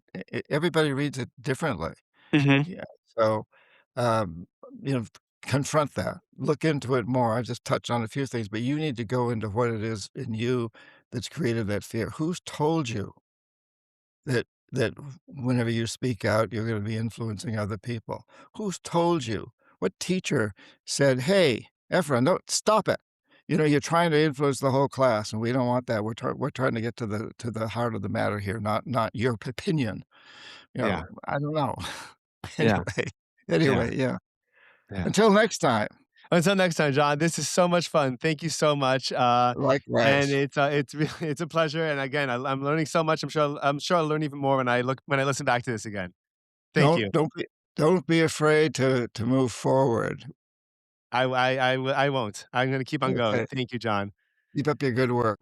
everybody reads it differently. Mhm. Yeah, so, um, you know, confront that, look into it more. I just touched on a few things, but you need to go into what it is in you that's created that fear. Who's told you that whenever you speak out, you're gonna be influencing other people? Who's told you? What teacher said, "Hey, Ephraim, no, stop it. You're trying to influence the whole class, and we don't want that. We're trying to get to the heart of the matter here, not your opinion." Yeah. I don't know. Yeah. Anyway Yeah. yeah. Yeah. Until next time, Until next time, John, this is so much fun. Thank you so much, and likewise. it's really it's a pleasure, and again, I'm learning so much. I'm sure I'll learn even more when I listen back to this again. Thank Don't you. don't be don't be afraid to move forward. I won't. I'm gonna keep on going. Okay. Thank you, John. Keep up your good work.